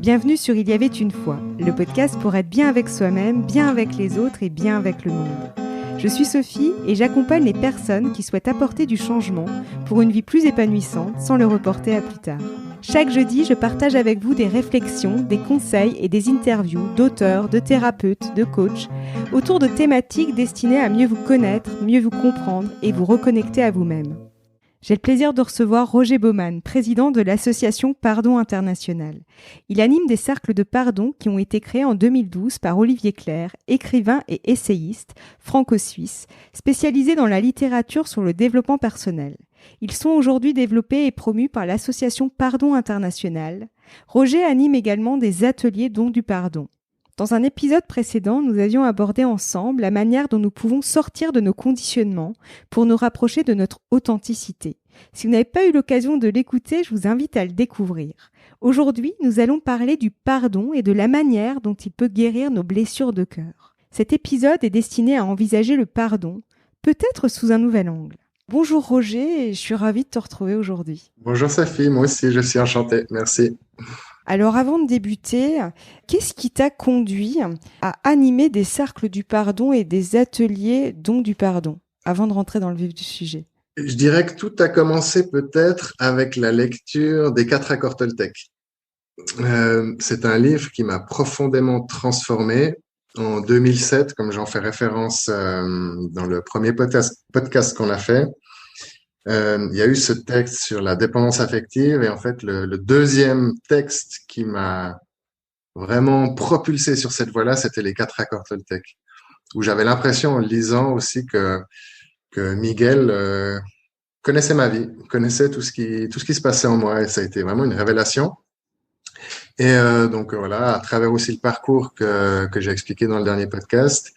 Bienvenue sur Il y avait une fois, le podcast pour être bien avec soi-même, bien avec les autres et bien avec le monde. Je suis Sophie et j'accompagne les personnes qui souhaitent apporter du changement pour une vie plus épanouissante sans le reporter à plus tard. Chaque jeudi, je partage avec vous des réflexions, des conseils et des interviews d'auteurs, de thérapeutes, de coachs autour de thématiques destinées à mieux vous connaître, mieux vous comprendre et vous reconnecter à vous-même. J'ai le plaisir de recevoir Roger Baumann, président de l'association Pardon International. Il anime des cercles de pardon qui ont été créés en 2012 par Olivier Clerc, écrivain et essayiste franco-suisse, spécialisé dans la littérature sur le développement personnel. Ils sont aujourd'hui développés et promus par l'association Pardon International. Roger anime également des ateliers dont du pardon. Dans un épisode précédent, nous avions abordé ensemble la manière dont nous pouvons sortir de nos conditionnements pour nous rapprocher de notre authenticité. Si vous n'avez pas eu l'occasion de l'écouter, je vous invite à le découvrir. Aujourd'hui, nous allons parler du pardon et de la manière dont il peut guérir nos blessures de cœur. Cet épisode est destiné à envisager le pardon, peut-être sous un nouvel angle. Bonjour Roger, et je suis ravie de te retrouver aujourd'hui. Bonjour Sophie, moi aussi je suis enchanté, merci. Alors avant de débuter, qu'est-ce qui t'a conduit à animer des cercles du pardon et des ateliers dont du pardon, avant de rentrer dans le vif du sujet? Je dirais que tout a commencé peut-être avec la lecture des 4 accords Toltec. C'est un livre qui m'a profondément transformé. En 2007, comme j'en fais référence dans le premier podcast qu'on a fait, il y a eu ce texte sur la dépendance affective et en fait le deuxième texte qui m'a vraiment propulsé sur cette voie-là, c'était les 4 accords Toltec, où j'avais l'impression en lisant aussi que Miguel connaissait ma vie, connaissait tout ce qui se passait en moi et ça a été vraiment une révélation. Et donc voilà, à travers aussi le parcours que j'ai expliqué dans le dernier podcast,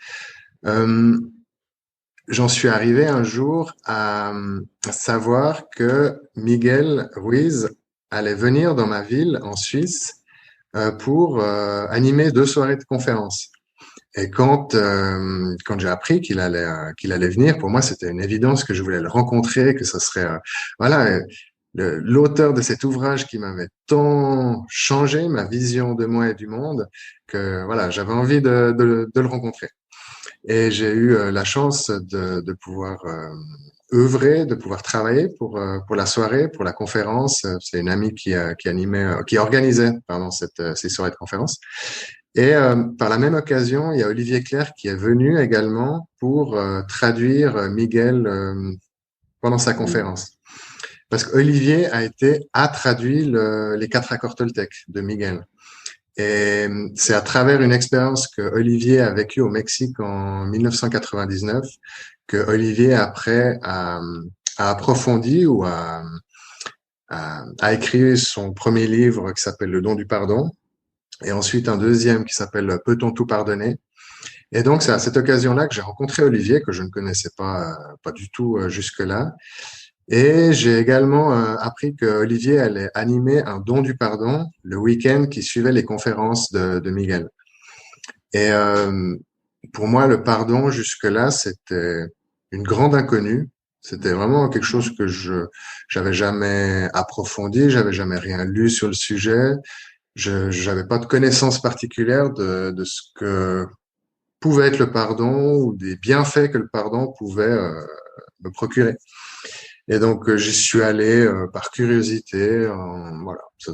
j'en suis arrivé un jour à savoir que Miguel Ruiz allait venir dans ma ville en Suisse pour animer 2 soirées de conférences. Et quand j'ai appris qu'il allait venir, pour moi c'était une évidence que je voulais le rencontrer, que ce serait voilà l'auteur de cet ouvrage qui m'avait tant changé ma vision de moi et du monde que voilà j'avais envie de le rencontrer. Et j'ai eu la chance de pouvoir œuvrer, de pouvoir travailler pour la soirée, pour la conférence. C'est une amie qui organisait ces soirées de conférence. Et par la même occasion, il y a Olivier Clerc qui est venu également pour traduire Miguel pendant sa conférence. Parce qu'Olivier a traduit les 4 accords Toltec de Miguel. Et c'est à travers une expérience que Olivier a vécue au Mexique en 1999 que Olivier après a approfondi ou a écrit son premier livre qui s'appelle Le don du pardon. Et ensuite un deuxième qui s'appelle Peut-on tout pardonner? Et donc c'est à cette occasion-là que j'ai rencontré Olivier, que je ne connaissais pas du tout jusque-là. Et j'ai également appris que Olivier allait animer un don du pardon le week-end qui suivait les conférences de Miguel. Et pour moi, le pardon jusque-là, c'était une grande inconnue. C'était vraiment quelque chose que j'avais jamais approfondi, j'avais jamais rien lu sur le sujet. J'avais pas de connaissance particulière de ce que pouvait être le pardon ou des bienfaits que le pardon pouvait me procurer. Et donc j'y suis allé par curiosité. Voilà, ça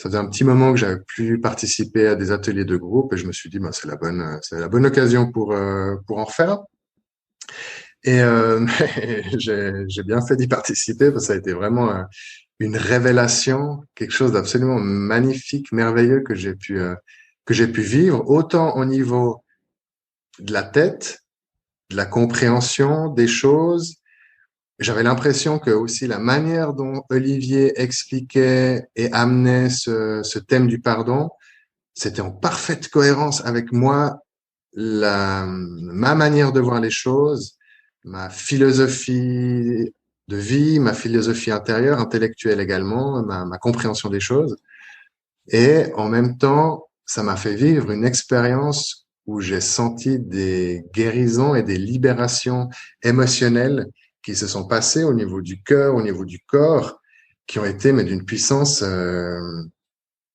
faisait un petit moment que j'avais plus participé à des ateliers de groupe et je me suis dit c'est la bonne occasion pour en refaire. Et j'ai bien fait d'y participer parce que ça a été vraiment une révélation, quelque chose d'absolument magnifique, merveilleux que j'ai pu vivre, autant au niveau de la tête, de la compréhension des choses. J'avais l'impression que aussi la manière dont Olivier expliquait et amenait ce thème du pardon, c'était en parfaite cohérence avec moi, ma manière de voir les choses, ma philosophie de vie, ma philosophie intérieure, intellectuelle également, ma compréhension des choses. Et en même temps, ça m'a fait vivre une expérience où j'ai senti des guérisons et des libérations émotionnelles qui se sont passées au niveau du cœur, au niveau du corps, qui ont été mais d'une puissance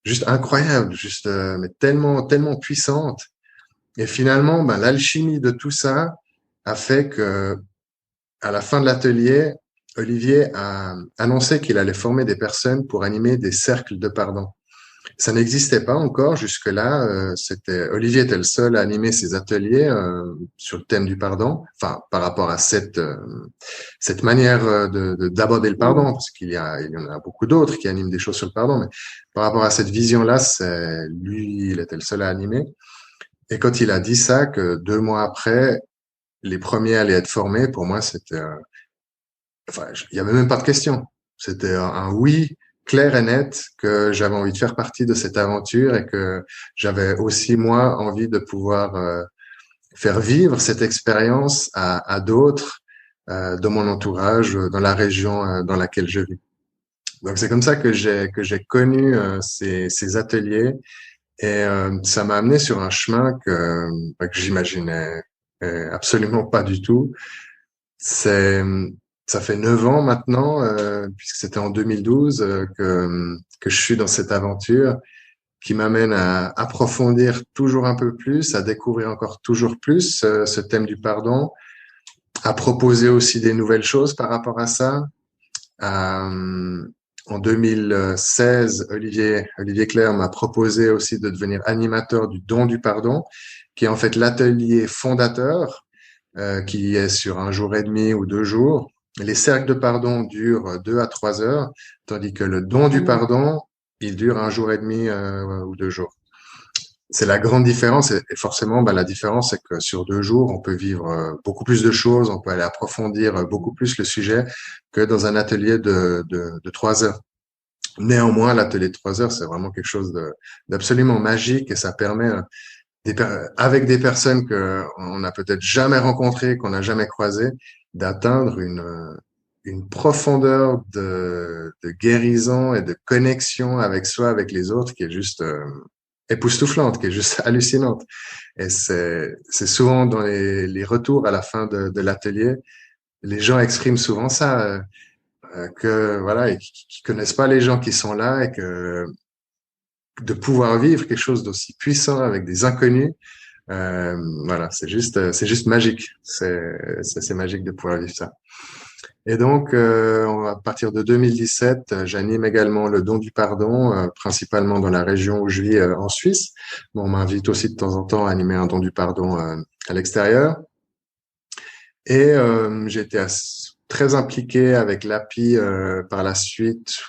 juste incroyable, juste mais tellement puissante. Et finalement, ben, l'alchimie de tout ça a fait que à la fin de l'atelier, Olivier a annoncé qu'il allait former des personnes pour animer des cercles de pardon. Ça n'existait pas encore jusque-là. C'était Olivier était le seul à animer ces ateliers sur le thème du pardon. Enfin, par rapport à cette manière d'aborder le pardon, parce il y en a beaucoup d'autres qui animent des choses sur le pardon, mais par rapport à cette vision-là, c'est lui, il était le seul à animer. Et quand il a dit ça, que 2 mois après, les premiers allaient être formés, pour moi, c'était, enfin, il y avait même pas de question. C'était un oui clair et net que j'avais envie de faire partie de cette aventure et que j'avais aussi moi envie de pouvoir faire vivre cette expérience à d'autres dans mon entourage, dans la région dans laquelle je vis. Donc c'est comme ça que j'ai connu ces ateliers et ça m'a amené sur un chemin que j'imaginais absolument pas du tout. C'est Ça fait 9 ans maintenant, puisque c'était en 2012 que je suis dans cette aventure qui m'amène à approfondir toujours un peu plus, à découvrir encore toujours plus ce thème du pardon, à proposer aussi des nouvelles choses par rapport à ça. En 2016, Olivier Clerc m'a proposé aussi de devenir animateur du don du pardon, qui est en fait l'atelier fondateur, qui est sur 1 jour et demi ou 2 jours. Les cercles de pardon durent 2 à 3 heures, tandis que le don du pardon, il dure 1 jour et demi ou 2 jours. C'est la grande différence et forcément, bah, la différence, c'est que sur 2 jours, on peut vivre beaucoup plus de choses, on peut aller approfondir beaucoup plus le sujet que dans un atelier de 3 heures. Néanmoins, l'atelier de 3 heures, c'est vraiment quelque chose d'absolument magique et ça permet, avec des personnes que on n'a peut-être jamais rencontrées, qu'on n'a jamais croisées, d'atteindre une profondeur de guérison et de connexion avec soi, avec les autres, qui est juste époustouflante, qui est juste hallucinante. Et c'est souvent dans les retours à la fin de l'atelier, les gens expriment souvent ça, que voilà, et qui connaissent pas les gens qui sont là et que de pouvoir vivre quelque chose d'aussi puissant avec des inconnus, voilà, c'est juste magique. C'est magique de pouvoir vivre ça. Et donc, à partir de 2017, j'anime également le don du pardon, principalement dans la région où je vis, en Suisse. Bon, on m'invite aussi de temps en temps à animer un don du pardon à l'extérieur. Et j'ai été très impliqué avec l'API par la suite,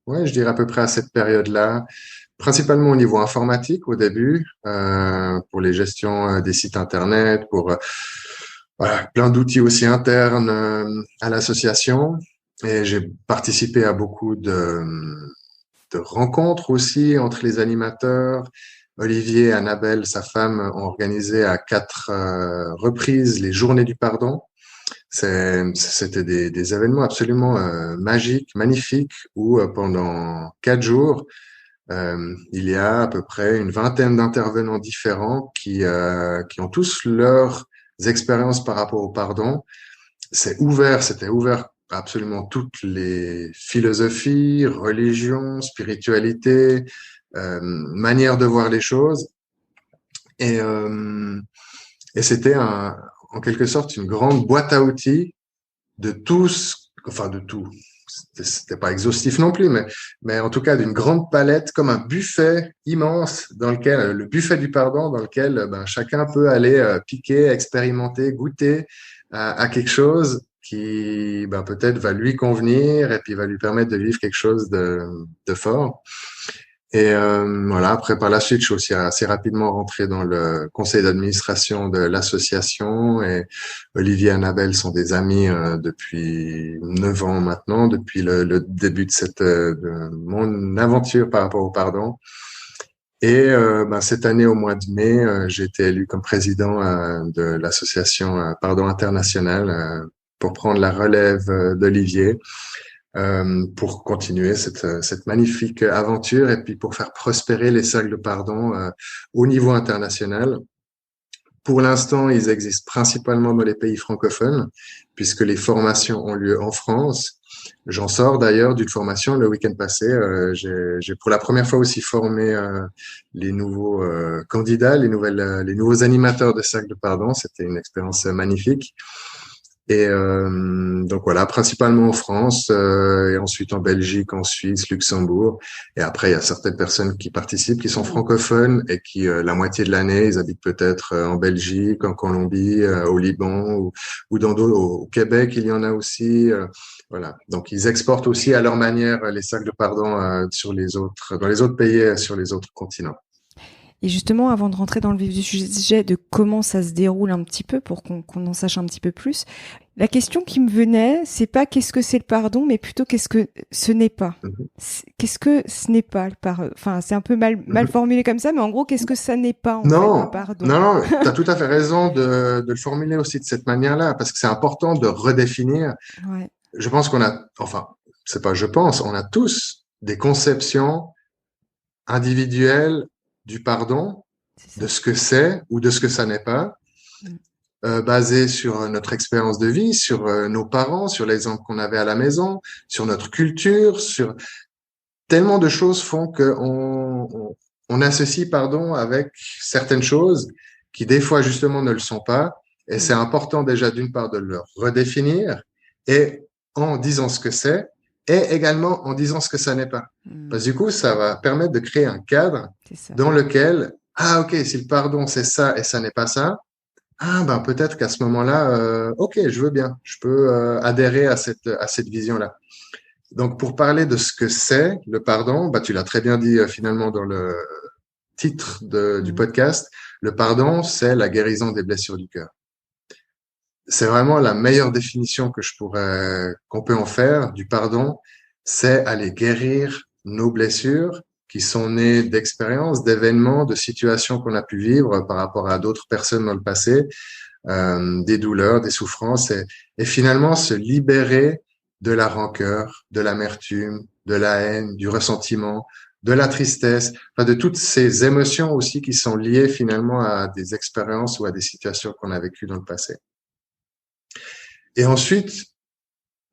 ouais, je dirais à peu près à cette période-là, principalement au niveau informatique au début, pour les gestions des sites internet, pour voilà, plein d'outils aussi internes à l'association. Et j'ai participé à beaucoup de rencontres aussi entre les animateurs. Olivier et Annabelle, sa femme, ont organisé à 4 reprises les Journées du Pardon. C'était des événements absolument magiques, magnifiques, où pendant 4 jours, il y a à peu près une vingtaine d'intervenants différents qui ont tous leurs expériences par rapport au pardon. C'était ouvert à absolument toutes les philosophies, religions, spiritualités, manières de voir les choses. Et, et c'était en quelque sorte une grande boîte à outils de tous, enfin de tout. C'était pas exhaustif non plus, mais en tout cas d'une grande palette, comme un buffet immense dans lequel, le buffet du pardon, dans lequel ben, chacun peut aller piquer, expérimenter, goûter à quelque chose qui ben, peut-être va lui convenir et puis va lui permettre de vivre quelque chose de fort. Et voilà, après par la suite, je suis aussi assez rapidement rentré dans le conseil d'administration de l'association et Olivier et Annabelle sont des amis depuis 9 ans maintenant, depuis le début de mon aventure par rapport au pardon. Et ben, cette année, au mois de mai, j'ai été élu comme président de l'association Pardon International pour prendre la relève d'Olivier. Pour continuer cette magnifique aventure et puis pour faire prospérer les cercles de pardon au niveau international. Pour l'instant, ils existent principalement dans les pays francophones, puisque les formations ont lieu en France. J'en sors d'ailleurs d'une formation le week-end passé. J'ai pour la première fois aussi formé les nouveaux candidats, les nouveaux animateurs de Cercle de Pardon. C'était une expérience magnifique. Et donc voilà, principalement en France, et ensuite en Belgique, en Suisse, Luxembourg. Et après, il y a certaines personnes qui participent, qui sont francophones et qui, la moitié de l'année, ils habitent peut-être en Belgique, en Colombie, au Liban ou dans d'autres, au Québec, il y en a aussi. Voilà. Donc ils exportent aussi à leur manière les sacs de pardon sur les autres, dans les autres pays, sur les autres continents. Et justement, avant de rentrer dans le vif du sujet de comment ça se déroule un petit peu pour qu'on en sache un petit peu plus, la question qui me venait, c'est pas qu'est-ce que c'est le pardon, mais plutôt qu'est-ce que ce n'est pas. Qu'est-ce que ce n'est pas le pardon. Enfin, c'est un peu mal formulé comme ça, mais en gros, qu'est-ce que ça n'est pas en fait, le pardon. Non, tu as tout à fait raison de le formuler aussi de cette manière-là, parce que c'est important de redéfinir. Ouais. Je pense qu'on a, enfin, c'est pas je pense, on a tous des conceptions individuelles du pardon, de ce que c'est ou de ce que ça n'est pas, basé sur notre expérience de vie, sur nos parents, sur l'exemple qu'on avait à la maison, sur notre culture, sur tellement de choses font que on associe pardon avec certaines choses qui des fois justement ne le sont pas. Et c'est important déjà d'une part de le redéfinir et en disant ce que c'est et également en disant ce que ça n'est pas. Parce que du coup, ça va permettre de créer un cadre dans lequel, ah ok, si le pardon c'est ça et ça n'est pas ça, ah ben peut-être qu'à ce moment-là, ok, je veux bien, je peux adhérer à cette vision-là. Donc pour parler de ce que c'est le pardon, bah tu l'as très bien dit finalement dans le titre du podcast, le pardon c'est la guérison des blessures du cœur. C'est vraiment la meilleure définition qu'on peut en faire du pardon, c'est aller guérir nos blessures qui sont nées d'expériences, d'événements, de situations qu'on a pu vivre par rapport à d'autres personnes dans le passé, des douleurs, des souffrances, et finalement se libérer de la rancœur, de l'amertume, de la haine, du ressentiment, de la tristesse, enfin de toutes ces émotions aussi qui sont liées finalement à des expériences ou à des situations qu'on a vécues dans le passé. Et ensuite,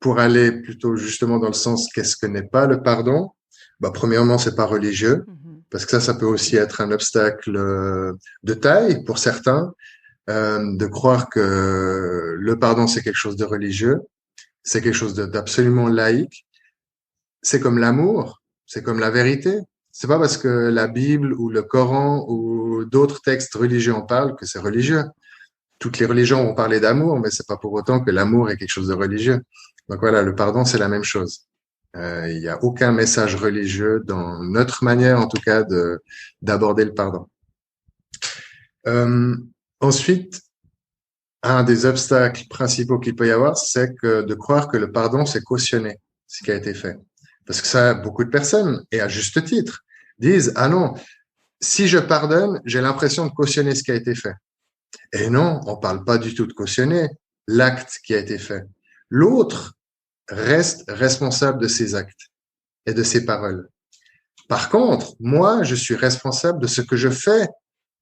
pour aller plutôt justement dans le sens qu'est-ce que n'est pas le pardon, bah premièrement c'est pas religieux, parce que ça peut aussi être un obstacle de taille pour certains, de croire que le pardon c'est quelque chose de religieux, c'est quelque chose d'absolument laïque. C'est comme l'amour, c'est comme la vérité. C'est pas parce que la Bible ou le Coran ou d'autres textes religieux en parlent que c'est religieux. Toutes les religions vont parler d'amour, mais c'est pas pour autant que l'amour est quelque chose de religieux. Donc voilà, le pardon, c'est la même chose. Il n'y a aucun message religieux dans notre manière, en tout cas, d'aborder le pardon. Ensuite, un des obstacles principaux qu'il peut y avoir, c'est que de croire que le pardon, c'est cautionner ce qui a été fait. Parce que ça, beaucoup de personnes, et à juste titre, disent « Ah non, si je pardonne, j'ai l'impression de cautionner ce qui a été fait. » Et non, on parle pas du tout de cautionner l'acte qui a été fait. L'autre reste responsable de ses actes et de ses paroles. Par contre, moi, je suis responsable de ce que je fais,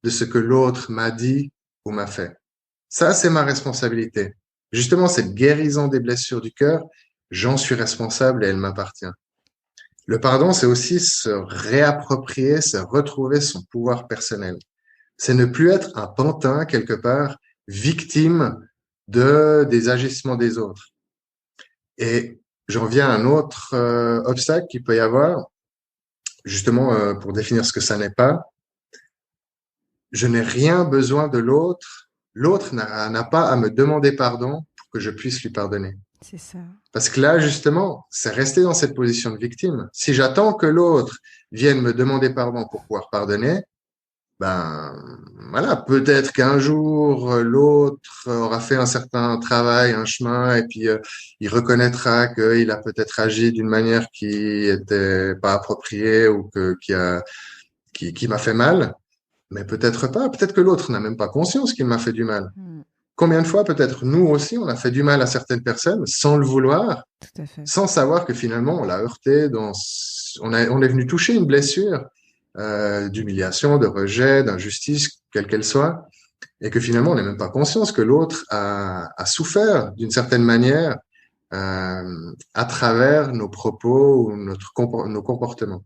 de ce que l'autre m'a dit ou m'a fait. Ça, c'est ma responsabilité. Justement, cette guérison des blessures du cœur, j'en suis responsable et elle m'appartient. Le pardon, c'est aussi se réapproprier, se retrouver son pouvoir personnel. C'est ne plus être un pantin quelque part, victime des agissements des autres. Et j'en viens à un autre obstacle qu'il peut y avoir, justement pour définir ce que ça n'est pas. Je n'ai rien besoin de l'autre. L'autre n'a pas à me demander pardon pour que je puisse lui pardonner. C'est ça. Parce que là, justement, c'est rester dans cette position de victime. Si j'attends que l'autre vienne me demander pardon pour pouvoir pardonner, ben voilà, peut-être qu'un jour l'autre aura fait un certain travail, un chemin, et puis il reconnaîtra qu'il a peut-être agi d'une manière qui était pas appropriée ou qui m'a fait mal, mais peut-être pas. Peut-être que l'autre n'a même pas conscience qu'il m'a fait du mal. Combien de fois peut-être nous aussi on a fait du mal à certaines personnes sans le vouloir, tout à fait, sans savoir que finalement on l'a heurté, on est venu toucher une blessure. D'humiliation, de rejet, d'injustice, quelle qu'elle soit. et que finalement, on n'est même pas conscient que l'autre a souffert d'une certaine manière à travers nos propos ou nos comportements.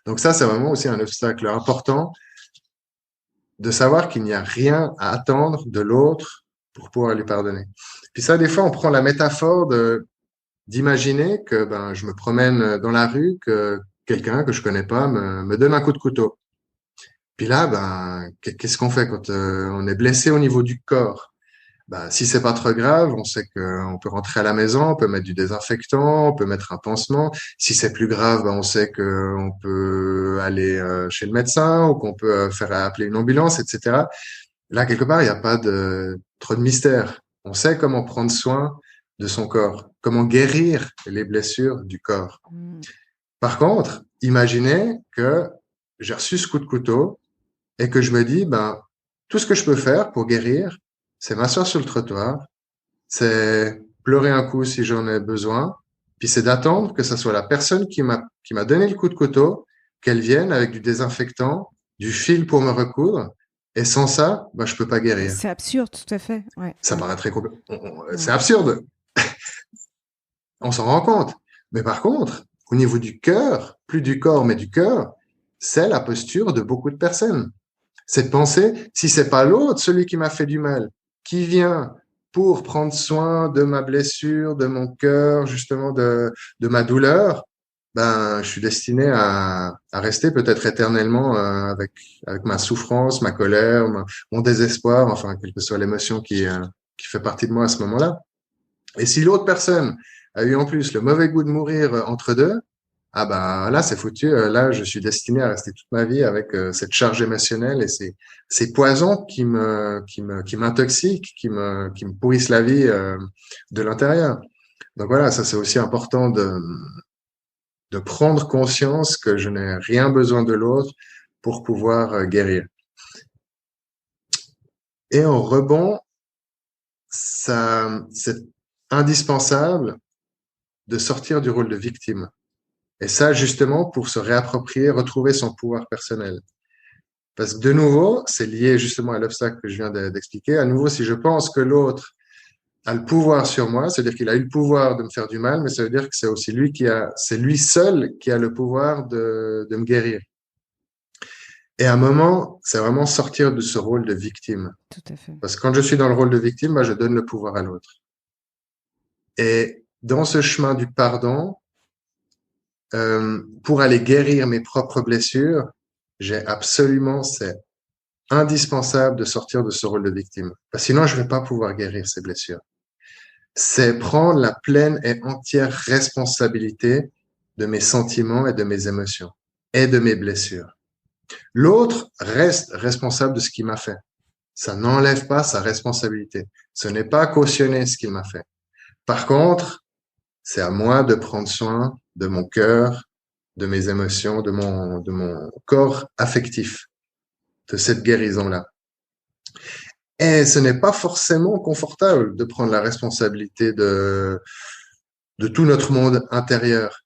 Donc ça, c'est vraiment aussi un obstacle important de savoir qu'il n'y a rien à attendre de l'autre pour pouvoir lui pardonner. Puis ça, des fois, on prend la métaphore d'imaginer que je me promène dans la rue, que quelqu'un que je connais pas me donne un coup de couteau. Puis là, qu'est-ce qu'on fait quand on est blessé au niveau du corps? Si c'est pas trop grave, on sait qu'on peut rentrer à la maison, on peut mettre du désinfectant, on peut mettre un pansement. Si c'est plus grave, on sait qu'on peut aller chez le médecin ou qu'on peut faire appeler une ambulance, etc. Là, quelque part, il n'y a pas trop de mystère. On sait comment prendre soin de son corps, comment guérir les blessures du corps. Par contre, imaginez que j'ai reçu ce coup de couteau et que je me dis, tout ce que je peux faire pour guérir, c'est m'asseoir sur le trottoir, c'est pleurer un coup si j'en ai besoin, puis c'est d'attendre que ce soit la personne qui m'a donné le coup de couteau, qu'elle vienne avec du désinfectant, du fil pour me recoudre, et sans ça, je peux pas guérir. C'est absurde, tout à fait. Ouais. Ça paraît très c'est absurde. On s'en rend compte. Mais par contre, au niveau du cœur, plus du corps, mais du cœur, c'est la posture de beaucoup de personnes. C'est de penser, si c'est pas l'autre, celui qui m'a fait du mal, qui vient pour prendre soin de ma blessure, de mon cœur, justement de ma douleur, je suis destiné à rester peut-être éternellement avec ma souffrance, ma colère, mon désespoir, enfin quelle que soit l'émotion qui fait partie de moi à ce moment-là. Et si l'autre personne a eu en plus le mauvais goût de mourir entre deux, là c'est foutu. Là, je suis destiné à rester toute ma vie avec cette charge émotionnelle et ces poisons qui m'intoxiquent, qui me pourrissent la vie de l'intérieur. Donc voilà, ça c'est aussi important de prendre conscience que je n'ai rien besoin de l'autre pour pouvoir guérir. Et en rebond, c'est indispensable de sortir du rôle de victime. Et ça, justement, pour se réapproprier, retrouver son pouvoir personnel. Parce que de nouveau, c'est lié justement à l'obstacle que je viens d'expliquer. À nouveau, si je pense que l'autre a le pouvoir sur moi, c'est-à-dire qu'il a eu le pouvoir de me faire du mal, mais ça veut dire que c'est aussi c'est lui seul qui a le pouvoir de me guérir. Et à un moment, c'est vraiment sortir de ce rôle de victime. Tout à fait. Parce que quand je suis dans le rôle de victime, je donne le pouvoir à l'autre. Et dans ce chemin du pardon, pour aller guérir mes propres blessures, c'est indispensable de sortir de ce rôle de victime. Parce que sinon, je vais pas pouvoir guérir ces blessures. C'est prendre la pleine et entière responsabilité de mes sentiments et de mes émotions et de mes blessures. L'autre reste responsable de ce qu'il m'a fait. Ça n'enlève pas sa responsabilité. Ce n'est pas cautionner ce qu'il m'a fait. Par contre, c'est à moi de prendre soin de mon cœur, de mes émotions, de mon corps affectif, de cette guérison-là. Et ce n'est pas forcément confortable de prendre la responsabilité de tout notre monde intérieur.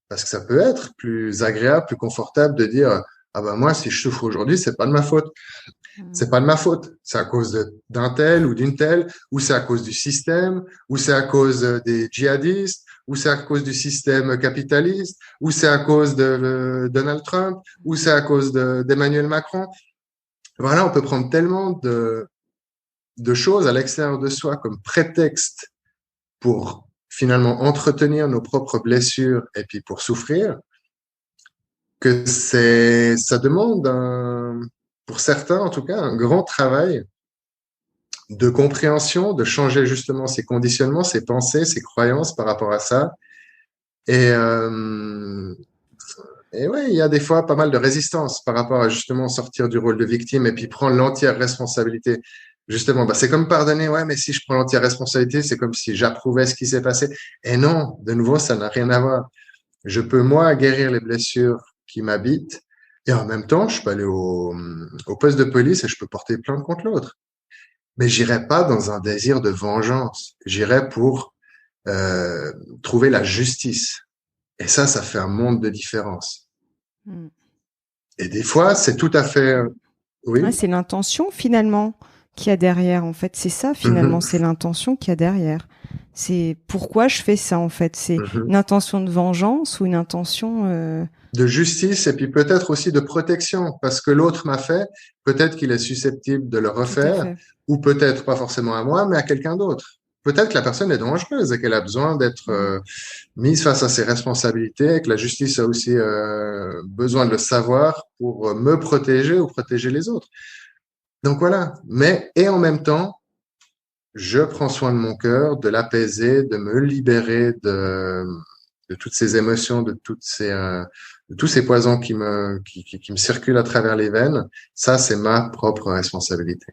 Parce que ça peut être plus agréable, plus confortable de dire, moi, si je souffre aujourd'hui, c'est pas de ma faute. C'est pas de ma faute. C'est à cause d'un tel ou d'une telle, ou c'est à cause du système, ou c'est à cause des djihadistes, ou c'est à cause du système capitaliste, ou c'est à cause de Donald Trump, ou c'est à cause d'Emmanuel Macron. Voilà, on peut prendre tellement de choses à l'extérieur de soi comme prétexte pour finalement entretenir nos propres blessures et puis pour souffrir, que ça demande pour certains en tout cas, un grand travail de compréhension, de changer justement ses conditionnements, ses pensées, ses croyances par rapport à ça. Et ouais, il y a des fois pas mal de résistance par rapport à justement sortir du rôle de victime et puis prendre l'entière responsabilité. Justement, c'est comme pardonner, ouais, mais si je prends l'entière responsabilité, c'est comme si j'approuvais ce qui s'est passé. Et non, de nouveau, ça n'a rien à voir. Je peux, moi, guérir les blessures qui m'habitent et en même temps, je peux aller au poste de police et je peux porter plainte contre l'autre. Mais j'irai pas dans un désir de vengeance. J'irai pour trouver la justice. Et ça fait un monde de différence. Et des fois, c'est tout à fait Oui. C'est l'intention finalement qu'il y a derrière. En fait, c'est ça finalement, Mhm. c'est l'intention qu'il y a derrière. C'est pourquoi je fais ça en fait. C'est Mhm. une intention de vengeance ou une intention. De justice et puis peut-être aussi de protection, parce que l'autre m'a fait, peut-être qu'il est susceptible de le Tout à refaire, fait. ou peut-être pas forcément à moi, mais à quelqu'un d'autre. Peut-être que la personne est dangereuse et qu'elle a besoin d'être Mhm. mise face à ses responsabilités, et que la justice a aussi besoin de le savoir pour me protéger ou protéger les autres. Donc voilà. Mais, et en même temps, je prends soin de mon cœur, de l'apaiser, de me libérer de toutes ces émotions, de tous ces poisons qui me circulent à travers les veines. Ça, c'est ma propre responsabilité.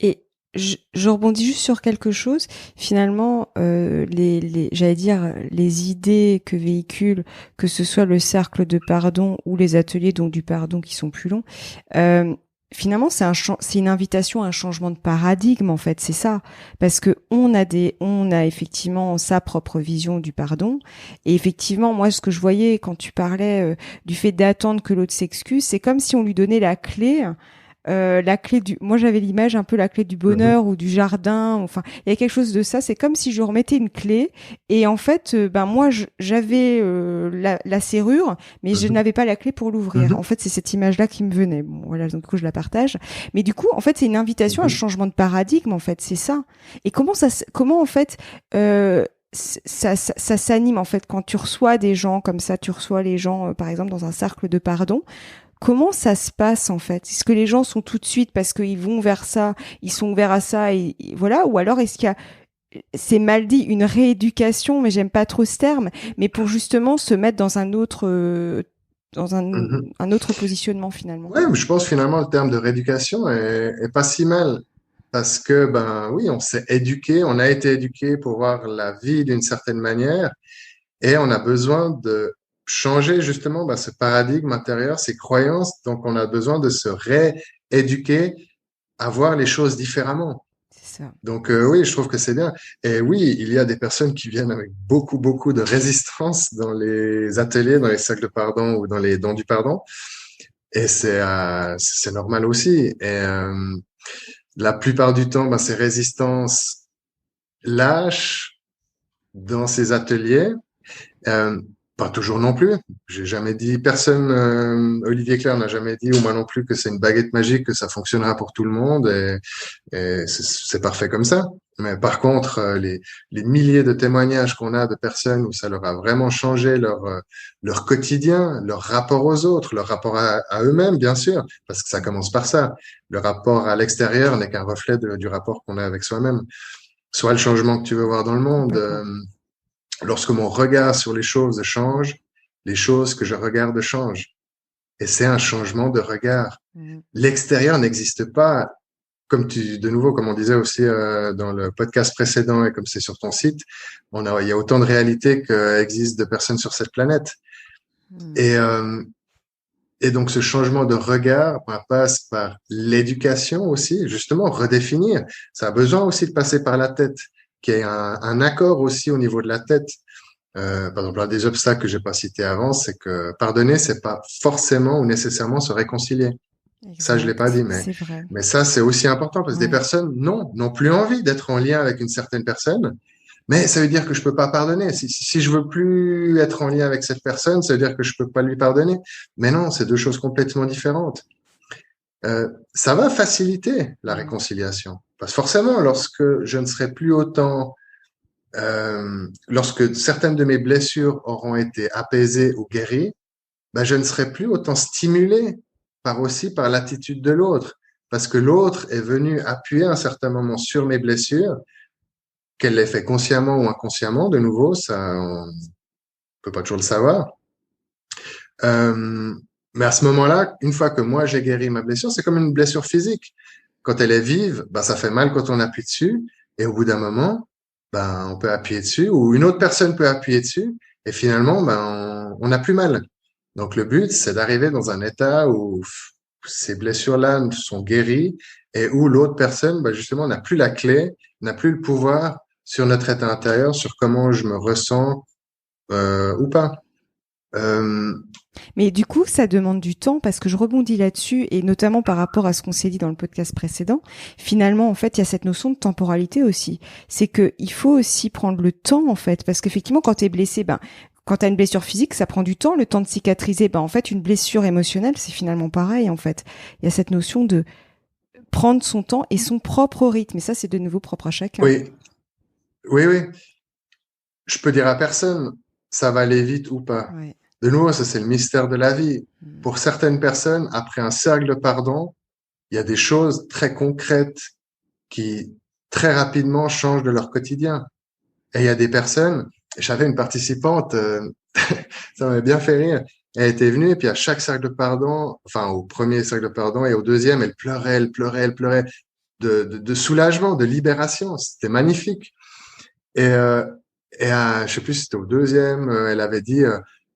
Et je rebondis juste sur quelque chose. Finalement, j'allais dire, les idées que véhicule, que ce soit le cercle de pardon ou les ateliers donc du pardon qui sont plus longs, euh, finalement, c'est une invitation à un changement de paradigme en fait. C'est ça, parce que on a effectivement sa propre vision du pardon. Et effectivement, moi, ce que je voyais quand tu parlais du fait d'attendre que l'autre s'excuse, c'est comme si on lui donnait la clé du moi j'avais l'image un peu la clé du Mhm, bonheur ou du jardin, enfin il y a quelque chose de ça, c'est comme si je remettais une clé et en fait ben moi j'avais la serrure mais je mhm, n'avais pas la clé pour l'ouvrir. En mhm, fait, c'est cette image là qui me venait. Bon voilà, donc du coup je la partage. Mais du coup, en fait, c'est une invitation à un mhm. changement de paradigme en fait, c'est ça. Et comment en fait ça s'anime en fait quand tu reçois des gens comme ça, tu reçois les gens par exemple dans un cercle de pardon. Comment ça se passe en fait? Est-ce que les gens sont tout de suite parce qu'ils vont vers ça, ils sont ouverts à ça et voilà, ou alors est-ce qu'il y a, c'est mal dit, une rééducation, mais j'aime pas trop ce terme, mais pour justement se mettre dans un autre Mhm. un autre positionnement finalement. Ouais, mais je pense finalement le terme de rééducation est pas si mal. Parce que, ben oui, on s'est éduqué, on a été éduqué pour voir la vie d'une certaine manière. Et on a besoin de changer justement ce paradigme intérieur, ces croyances. Donc, on a besoin de se rééduquer à voir les choses différemment. C'est ça. Donc, oui, je trouve que c'est bien. Et oui, il y a des personnes qui viennent avec beaucoup, beaucoup de résistance dans les ateliers, dans les cercles de pardon ou dans les dons du pardon. Et c'est normal aussi. Et la plupart du temps, ces résistances lâchent dans ces ateliers. Euh, Pas toujours non plus. J'ai jamais dit, personne, Olivier Clair n'a jamais dit, ou moi non plus, que c'est une baguette magique, que ça fonctionnera pour tout le monde, et c'est parfait comme ça. Mais par contre, les milliers de témoignages qu'on a de personnes où ça leur a vraiment changé leur quotidien, leur rapport aux autres, leur rapport à eux-mêmes, bien sûr, parce que ça commence par ça. Le rapport à l'extérieur n'est qu'un reflet du rapport qu'on a avec soi-même. Soit le changement que tu veux voir dans le monde, Complètement. lorsque mon regard sur les choses change, les choses que je regarde changent. Et c'est un changement de regard. Mhm. L'extérieur n'existe pas, de nouveau, comme on disait aussi dans le podcast précédent et comme c'est sur ton site, il y a autant de réalités qu'existent de personnes sur cette planète. Mhm. Et, et donc ce changement de regard passe par l'éducation aussi, justement, redéfinir. Ça a besoin aussi de passer par la tête, qu'il y ait un accord aussi au niveau de la tête. Par exemple, un des obstacles que j'ai pas cité avant, c'est que pardonner, c'est pas forcément ou nécessairement se réconcilier. Ça, je l'ai pas Exact, dit, c'est vrai. mais ça, c'est aussi important parce que des Ouais. personnes, non, n'ont plus envie d'être en lien avec une certaine personne. Mais ça veut dire que je peux pas pardonner. Si je veux plus être en lien avec cette personne, ça veut dire que je peux pas lui pardonner. Mais non, c'est deux choses complètement différentes. Ça va faciliter la Mhm. réconciliation. Parce que forcément, lorsque je ne serai plus autant lorsque certaines de mes blessures auront été apaisées ou guéries, ben, je ne serai plus autant stimulé par l'attitude de l'autre, parce que l'autre est venu appuyer à un certain moment sur mes blessures, qu'elle l'ait fait consciemment ou inconsciemment, de nouveau, ça, on peut pas toujours le savoir. Euh, mais à ce moment-là, une fois que moi j'ai guéri ma blessure, c'est comme une blessure physique. Quand elle est vive, ben, ça fait mal quand on appuie dessus, et au bout d'un moment, ben, on peut appuyer dessus, ou une autre personne peut appuyer dessus, et finalement, ben, on n'a plus mal. Donc le but, c'est d'arriver dans un état où ces blessures-là sont guéries, et où l'autre personne, ben, justement, n'a plus la clé, n'a plus le pouvoir sur notre état intérieur, sur comment je me ressens ou pas. Euh, Mais du coup, ça demande du temps parce que je rebondis là-dessus et notamment par rapport à ce qu'on s'est dit dans le podcast précédent. Finalement, en fait, il y a cette notion de temporalité aussi. C'est que il faut aussi prendre le temps, en fait, parce qu'effectivement, quand tu es blessé, quand tu as une blessure physique, ça prend du temps, le temps de cicatriser. En fait, une blessure émotionnelle, c'est finalement pareil, en fait. Il y a cette notion de prendre son temps et son propre rythme. Et ça, c'est de nouveau propre à chacun. oui, oui, oui. Je peux dire à personne, ça va aller vite ou pas. Ouais. De nouveau, ça c'est le mystère de la vie. Mm. Pour certaines personnes, après un cercle de pardon, il y a des choses très concrètes qui très rapidement changent de leur quotidien. Et il y a des personnes, j'avais une participante, ça m'avait bien fait rire. Elle était venue et puis à chaque cercle de pardon, enfin au premier cercle de pardon et au deuxième, elle pleurait, elle pleurait, elle pleurait de soulagement, de libération. C'était magnifique. Et, euh, je sais plus si c'était au deuxième, elle avait dit,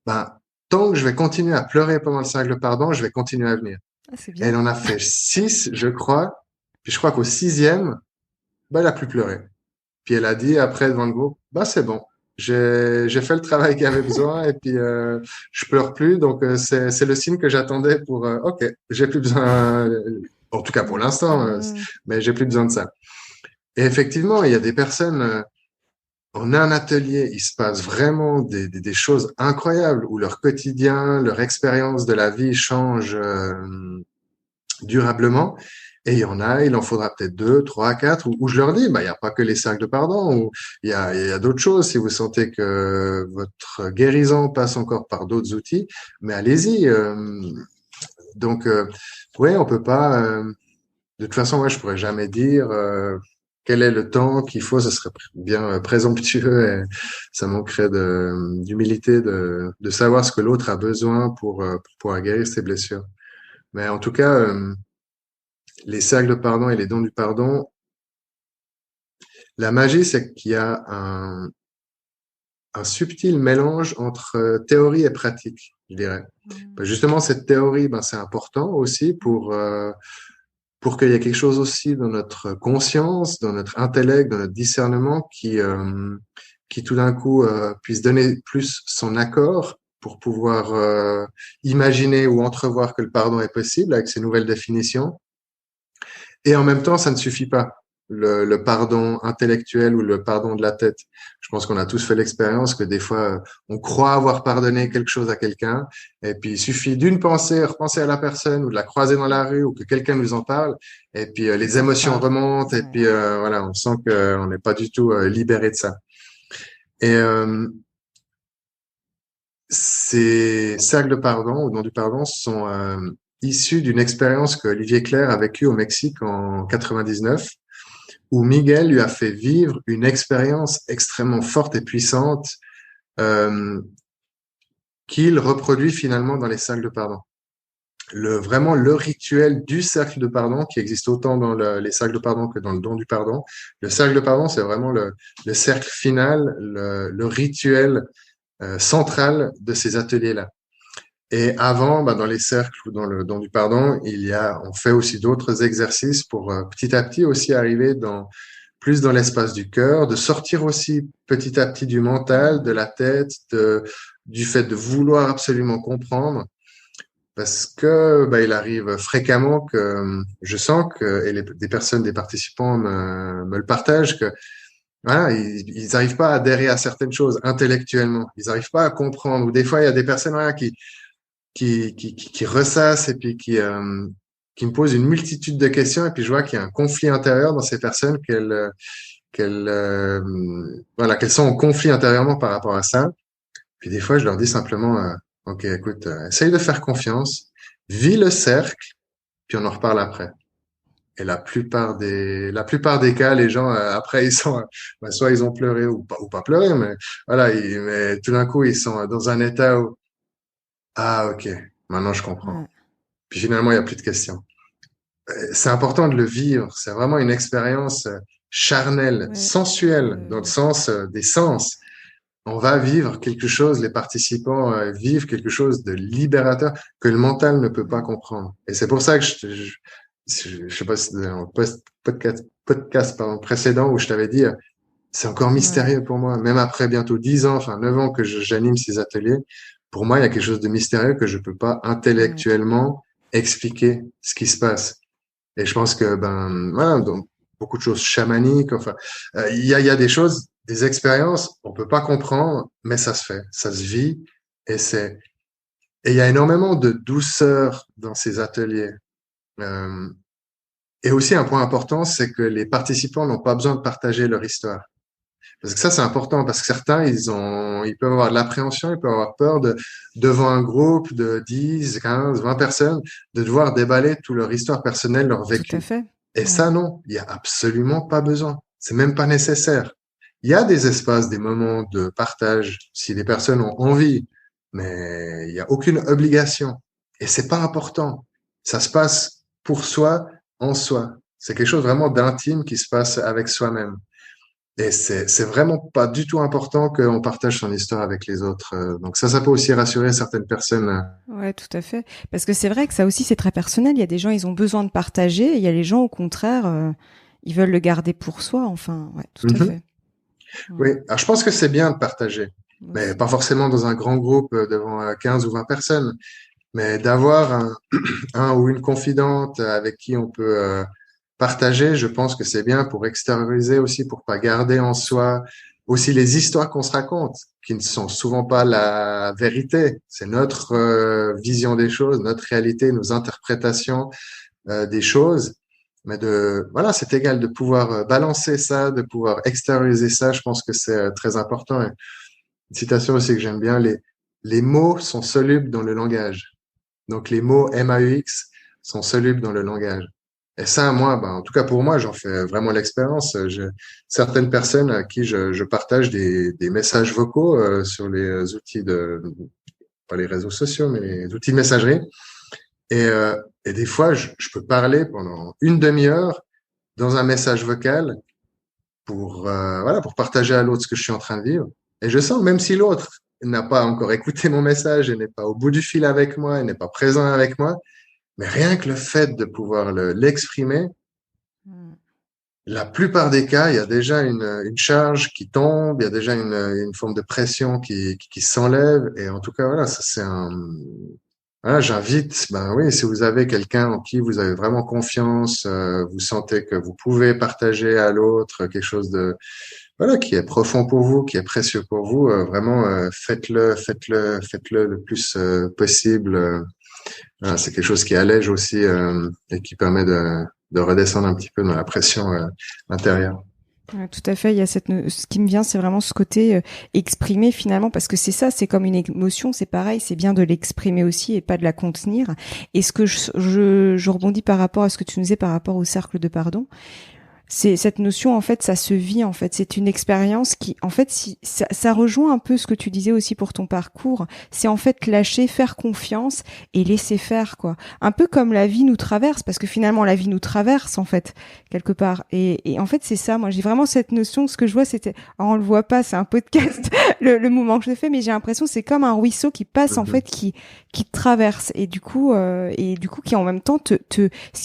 ben, tant que je vais continuer à pleurer pendant le cercle de pardon, je vais continuer à venir. Ah, c'est Et elle bien. en a fait 6, je crois. Puis je crois qu'au sixième, ben, elle a plus pleuré. Puis elle a dit après devant le groupe, bah c'est bon, j'ai fait le travail qu'il y avait besoin et puis je pleure plus. Donc c'est le signe que j'attendais pour ok, j'ai plus besoin, en tout cas pour l'instant, Mm. mais j'ai plus besoin de ça. Et effectivement, il y a des personnes. On a un atelier, il se passe vraiment des choses incroyables où leur quotidien, leur expérience de la vie change durablement. Et il y en a, il en faudra peut-être 2, 3, 4, où je leur dis, bah, il n'y a pas que les cercles de pardon, ou il y a d'autres choses. Si vous sentez que votre guérison passe encore par d'autres outils, mais allez-y. Donc, ouais, on peut pas. De toute façon, moi, je pourrais jamais dire quel est le temps qu'il faut. Ce serait bien présomptueux et ça manquerait d'humilité de savoir ce que l'autre a besoin pour pouvoir guérir ses blessures. Mais en tout cas, les cercles de pardon et les dons du pardon, la magie, c'est qu'il y a un subtil mélange entre théorie et pratique, je dirais. Ben, Mm. justement, cette théorie, ben, c'est important aussi pour qu'il y ait quelque chose aussi dans notre conscience, dans notre intellect, dans notre discernement qui tout d'un coup puisse donner plus son accord pour pouvoir imaginer ou entrevoir que le pardon est possible avec ces nouvelles définitions. Et en même temps, ça ne suffit pas. Le pardon intellectuel ou le pardon de la tête. Je pense qu'on a tous fait l'expérience que des fois, on croit avoir pardonné quelque chose à quelqu'un, et puis il suffit d'une pensée, repenser à la personne, ou de la croiser dans la rue, ou que quelqu'un nous en parle, et puis les Ça émotions repart. remontent, et Ouais. puis voilà, on sent qu'on n'est pas du tout libéré de ça. Et ces cercles de pardon, ou non du pardon, sont issus d'une expérience que Olivier Clerc a vécue au Mexique en 99 où Miguel lui a fait vivre une expérience extrêmement forte et puissante euh, qu'il reproduit finalement dans les cercles de pardon. Vraiment le rituel du cercle de pardon qui existe autant dans les cercles de pardon que dans le don du pardon. Le cercle de pardon, c'est vraiment le cercle final, le rituel central de ces ateliers-là. Et avant, bah, dans les cercles ou dans le don du pardon, on fait aussi d'autres exercices pour petit à petit aussi arriver plus dans l'espace du cœur, de sortir aussi petit à petit du mental, de Mm. la tête, du fait de vouloir absolument comprendre, parce que bah, il arrive fréquemment que je sens que, et des personnes, des participants me le partagent, que voilà, ils n'arrivent pas à adhérer à certaines choses intellectuellement, ils n'arrivent pas à comprendre, ou des fois il y a des personnes voilà, qui ressassent et puis qui me posent une multitude de questions, et puis je vois qu'il y a un conflit intérieur dans ces personnes voilà, qu'elles sont en conflit intérieurement par rapport à ça. Puis des fois, je leur dis simplement, OK, écoute, essaye de faire confiance, vis le cercle, puis on en reparle après. Et la plupart des cas, les gens, après, ils sont, bah, soit ils ont pleuré ou pas pleuré, mais voilà, mais tout d'un coup, ils sont dans un état où, ah, OK, maintenant je comprends. Ouais. Puis finalement, il n'y a plus de questions. C'est important de le vivre. C'est vraiment une expérience charnelle, Ouais. sensuelle, dans le sens des sens. On va vivre quelque chose, les participants vivent quelque chose de libérateur que le mental ne peut pas Mm. comprendre. Et c'est pour ça que je sais pas si dans le podcast pardon, précédent où je t'avais dit, c'est encore Ouais. mystérieux pour moi, même après bientôt 10 ans, enfin 9 ans que j'anime ces ateliers. pour moi, il y a quelque chose de mystérieux que je peux pas Ouais. intellectuellement expliquer ce qui se passe. Et je pense que, ben, voilà, donc, beaucoup de choses chamaniques, enfin, il y a des choses, des expériences, on peut pas comprendre, mais ça se fait, ça se vit, et et il y a énormément de douceur dans ces ateliers. Euh, et aussi, un point important, c'est que les participants n'ont pas besoin de partager leur histoire. Parce que ça, c'est important, parce que certains, ils peuvent avoir de l'appréhension, ils peuvent avoir peur devant un groupe de 10, 15, 20 personnes, de devoir déballer toute leur histoire personnelle, leur Tout à vécu. fait. Et Ouais. ça, non, il y a absolument pas besoin. C'est même pas nécessaire. Il y a des espaces, des moments de partage, si les personnes ont envie, mais il y a aucune obligation. Et c'est pas important. Ça se passe pour soi, en soi. C'est quelque chose vraiment d'intime qui se passe avec soi-même. Et c'est vraiment pas du tout important qu'on partage son histoire avec les autres. Donc ça peut aussi rassurer certaines personnes. Ouais, tout à fait. Parce que c'est vrai que ça aussi, c'est très personnel. Il y a des gens, ils ont besoin de partager. Et il y a les gens, au contraire, ils veulent le garder pour soi. Enfin, ouais, tout à Mhm. fait. Oui, Ouais, alors je pense que c'est bien de partager, moi mais aussi. pas forcément dans un grand groupe devant 15 ou 20 personnes, mais d'avoir un ou une confidente avec qui on peut partager, je pense que c'est bien pour extérioriser aussi, pour pas garder en soi aussi les histoires qu'on se raconte, qui ne sont souvent pas la vérité. C'est notre vision des choses, notre réalité, nos interprétations des choses. Mais voilà, c'est égal de pouvoir balancer ça, de pouvoir extérioriser ça. Je pense que c'est très important. Et une citation aussi que j'aime bien, les mots sont solubles dans le langage. Donc les mots MAUX sont solubles dans le langage. Et ça, moi, ben, en tout cas pour moi, j'en fais vraiment l'expérience. Certaines personnes à qui je partage des messages vocaux sur les outils pas les réseaux sociaux, mais les outils de messagerie. Et des fois, je peux parler pendant une demi-heure dans un message vocal voilà, pour partager à l'autre ce que je suis en train de vivre. Et je sens, même si l'autre n'a pas encore écouté mon message et n'est pas au bout du fil avec moi, et n'est pas présent avec moi, mais rien que le fait de pouvoir l'exprimer, Mm. la plupart des cas, il y a déjà une charge qui tombe, il y a déjà une forme de pression qui s'enlève. Et en tout cas, voilà, ça c'est voilà, j'invite, ben oui, si vous avez quelqu'un en qui vous avez vraiment confiance, vous sentez que vous pouvez partager à l'autre quelque chose voilà, qui est profond pour vous, qui est précieux pour vous, vraiment, faites-le le plus possible. Voilà, c'est quelque chose qui allège aussi et qui permet de redescendre un petit peu dans la pression intérieure. Ouais, tout à fait. Il y a ce qui me vient, c'est vraiment ce côté exprimer finalement, parce que c'est ça, c'est comme une émotion, c'est pareil, c'est bien de l'exprimer aussi et pas de la contenir. Et ce que je rebondis par rapport à ce que tu nous disais par rapport au cercle de pardon. C'est cette notion, en fait, ça se vit, en fait. C'est une expérience qui, en fait, si, ça rejoint un peu ce que tu disais aussi pour ton parcours. C'est en fait lâcher, faire confiance et laisser faire, quoi. Un peu comme la vie nous traverse, parce que finalement, la vie nous traverse, en fait, quelque part. Et en fait, c'est ça. Moi, j'ai vraiment cette notion. Ce que je vois, c'était, alors, on le voit pas, c'est un podcast, le mouvement que je fais, mais j'ai l'impression que c'est comme un ruisseau qui passe, en fait, Mhm. qui te traverse. Et du coup, qui en même temps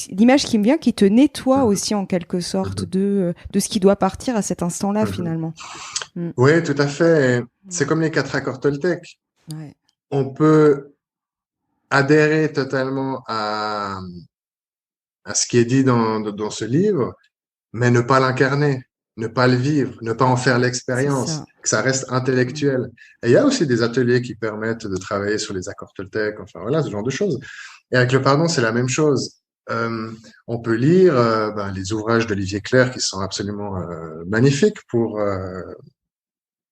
l'image qui me vient, qui te nettoie Mhm. aussi en quelque sorte Mhm. de ce qui doit partir à cet instant-là Mhm. finalement. Mm. Oui, tout à fait. C'est Mm. comme les quatre accords Toltec. Ouais, On peut adhérer totalement à ce qui est dit dans ce livre, mais ne pas l'incarner, ne pas le vivre, ne pas en faire c'est l'expérience, ça. que ça reste Mm. intellectuel. Et il y a aussi des ateliers qui permettent de travailler sur les accords Toltec, enfin voilà, ce genre de choses. Et avec le pardon, c'est la même chose. Euh, on peut lire ben, les ouvrages d'Olivier Clerc qui sont absolument magnifiques pour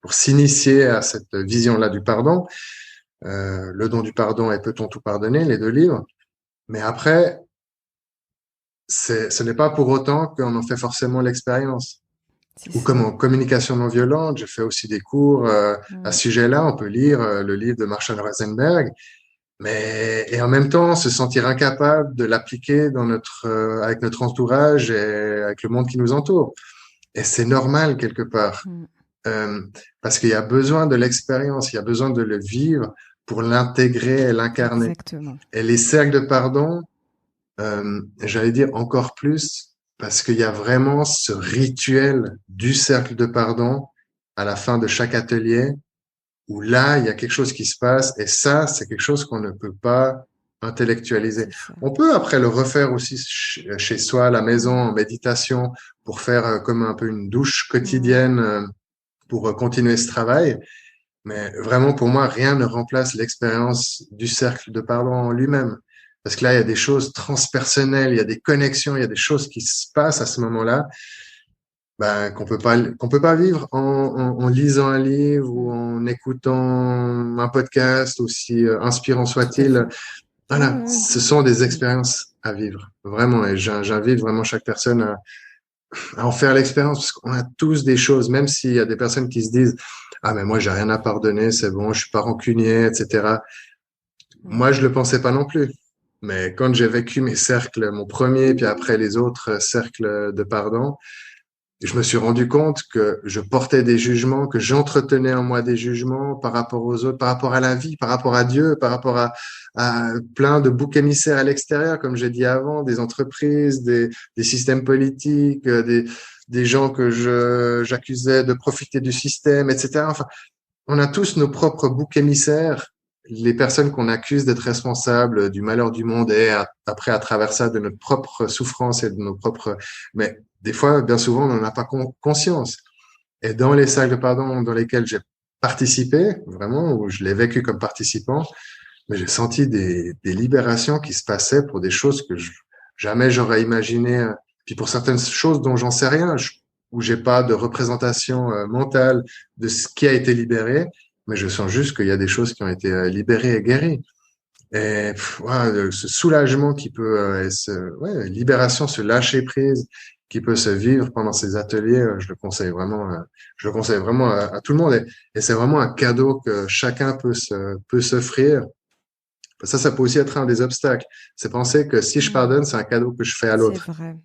s'initier à cette vision-là du pardon. Le don du pardon et Peut-on tout pardonner, les deux livres. Mais après, ce n'est pas pour autant qu'on en fait forcément l'expérience. C'est Ou comme ça. en communication non violente, je fais aussi des cours à Mm. ce sujet-là. On peut lire le livre de Marshall Rosenberg, et en même temps se sentir incapable de l'appliquer avec notre entourage et avec le monde qui nous entoure. Et c'est normal quelque part, Mm. euh, parce qu'il y a besoin de l'expérience, il y a besoin de le vivre pour l'intégrer et l'incarner. Exactement. Et les cercles de pardon, j'allais dire encore plus, parce qu'il y a vraiment ce rituel du cercle de pardon à la fin de chaque atelier où là, il y a quelque chose qui se passe et ça, c'est quelque chose qu'on ne peut pas intellectualiser. On peut après le refaire aussi chez soi, à la maison, en méditation, pour faire comme un peu une douche quotidienne pour continuer ce travail. Mais vraiment, pour moi, rien ne remplace l'expérience du cercle de pardon en lui-même. Parce que là, il y a des choses transpersonnelles, il y a des connexions, il y a des choses qui se passent à ce moment-là, ben, qu'on peut pas vivre en lisant un livre ou en écoutant un podcast, aussi inspirant soit-il. Voilà, ce sont des expériences à vivre, vraiment. Et j'invite vraiment chaque personne à en faire l'expérience, parce qu'on a tous des choses, même s'il y a des personnes qui se disent, ah, mais moi, j'ai rien à pardonner, c'est bon, je suis pas rancunier, etc. Moi, je le pensais pas non plus. Mais quand j'ai vécu mes cercles, mon premier, puis après les autres cercles de pardon, je me suis rendu compte que je portais des jugements, que j'entretenais en moi des jugements par rapport aux autres, par rapport à la vie, par rapport à Dieu, par rapport à plein de boucs émissaires à l'extérieur, comme j'ai dit avant, des entreprises, des systèmes politiques, des gens que j'accusais de profiter du système, etc. Enfin, on a tous nos propres boucs émissaires, les personnes qu'on accuse d'être responsables du malheur du monde et après à travers ça de notre propre souffrance et de nos propres, mais des fois, bien souvent, on n'en a pas conscience. Et dans les cercles de pardon dans lesquels j'ai participé, vraiment, où je l'ai vécu comme participant, mais j'ai senti des libérations qui se passaient pour des choses que jamais j'aurais imaginé. Puis pour certaines choses dont j'en sais rien, où j'ai pas de représentation mentale de ce qui a été libéré, mais je sens juste qu'il y a des choses qui ont été libérées et guéries. Et ouais, ce soulagement qui peut, ouais, libération, ce lâcher prise qui peut se vivre pendant ces ateliers, je le conseille vraiment à tout le monde. Et c'est vraiment un cadeau que chacun peut s'offrir. Ça peut aussi être un des obstacles. C'est penser que si je pardonne, c'est un cadeau que je fais à l'autre. C'est vrai.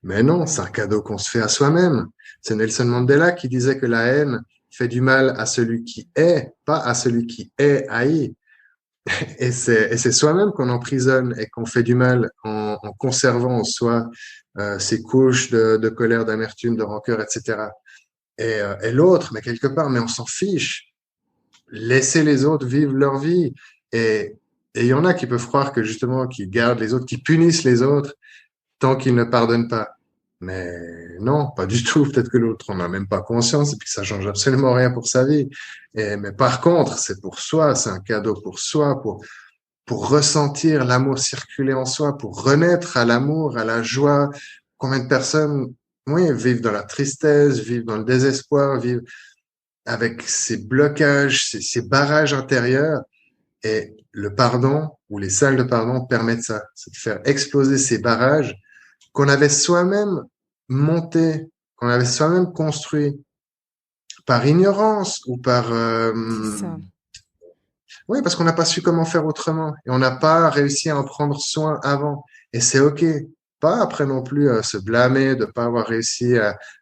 Mais non, c'est un cadeau qu'on se fait à soi-même. C'est Nelson Mandela qui disait que la haine fait du mal à celui qui est, pas à celui qui est haï. Et c'est soi-même qu'on emprisonne et qu'on fait du mal en conservant en soi ces couches de colère, d'amertume, de rancœur, etc. Et l'autre, mais quelque part, mais on s'en fiche. Laissez les autres vivre leur vie. Et il y en a qui peuvent croire que justement, qu'ils gardent les autres, qui punissent les autres tant qu'ils ne pardonnent pas. Mais non, pas du tout. Peut-être que l'autre n'en a même pas conscience et puis ça change absolument rien pour sa vie. Mais par contre, c'est pour soi, c'est un cadeau pour soi, pour ressentir l'amour circuler en soi, pour renaître à l'amour, à la joie. Combien de personnes, oui, vivent dans la tristesse, vivent dans le désespoir, vivent avec ces blocages, ces barrages intérieurs. Et le pardon ou les salles de pardon permettent ça, c'est de faire exploser ces barrages qu'on avait soi-même montés, qu'on avait soi-même construits par ignorance ou par oui, parce qu'on n'a pas su comment faire autrement et on n'a pas réussi à en prendre soin avant. Et c'est OK. Pas après non plus se blâmer de pas avoir réussi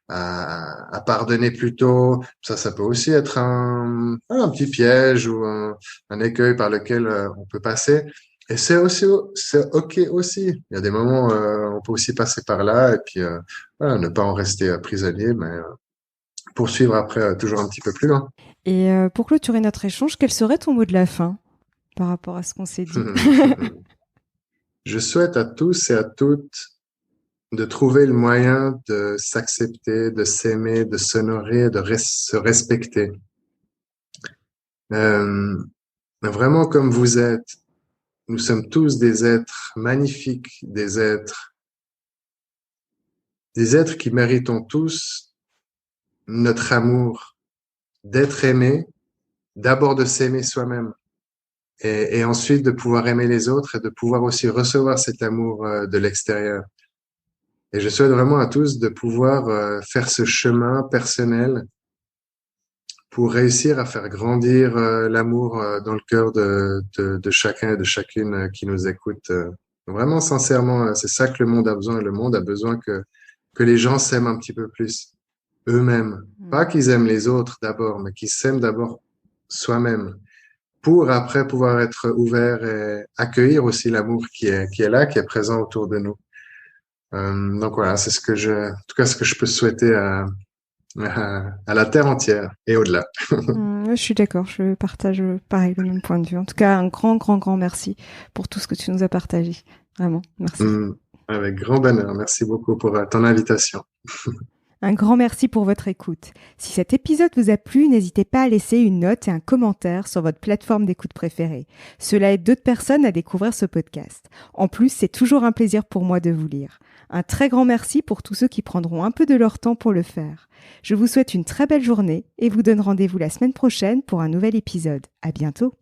à pardonner plus tôt. Ça peut aussi être un petit piège ou un écueil par lequel on peut passer. Et c'est OK aussi. Il y a des moments on peut aussi passer par là et puis voilà, ne pas en rester prisonnier, mais poursuivre après toujours un petit peu plus loin. Et pour clôturer notre échange, quel serait ton mot de la fin par rapport à ce qu'on s'est dit? Je souhaite à tous et à toutes de trouver le moyen de s'accepter, de s'aimer, de s'honorer, se respecter. Vraiment comme vous êtes. Nous sommes tous des êtres magnifiques, des êtres qui méritons tous notre amour, d'être aimés, d'abord de s'aimer soi-même et ensuite de pouvoir aimer les autres et de pouvoir aussi recevoir cet amour de l'extérieur. Et je souhaite vraiment à tous de pouvoir faire ce chemin personnel pour réussir à faire grandir l'amour dans le cœur de chacun et de chacune qui nous écoute. Vraiment, sincèrement, c'est ça que le monde a besoin. Le monde a besoin que les gens s'aiment un petit peu plus eux-mêmes. Pas qu'ils aiment les autres d'abord, mais qu'ils s'aiment d'abord soi-même pour après pouvoir être ouverts et accueillir aussi l'amour qui est là, qui est présent autour de nous. Donc voilà, c'est en tout cas, ce que je peux souhaiter à la terre entière et au-delà. je suis d'accord, je partage pareil le même point de vue. En tout cas, un grand merci pour tout ce que tu nous as partagé. Vraiment, merci. Avec grand bonheur. Merci beaucoup pour ton invitation. Un grand merci pour votre écoute. Si cet épisode vous a plu, n'hésitez pas à laisser une note et un commentaire sur votre plateforme d'écoute préférée. Cela aide d'autres personnes à découvrir ce podcast. En plus, c'est toujours un plaisir pour moi de vous lire. Un très grand merci pour tous ceux qui prendront un peu de leur temps pour le faire. Je vous souhaite une très belle journée et vous donne rendez-vous la semaine prochaine pour un nouvel épisode. À bientôt.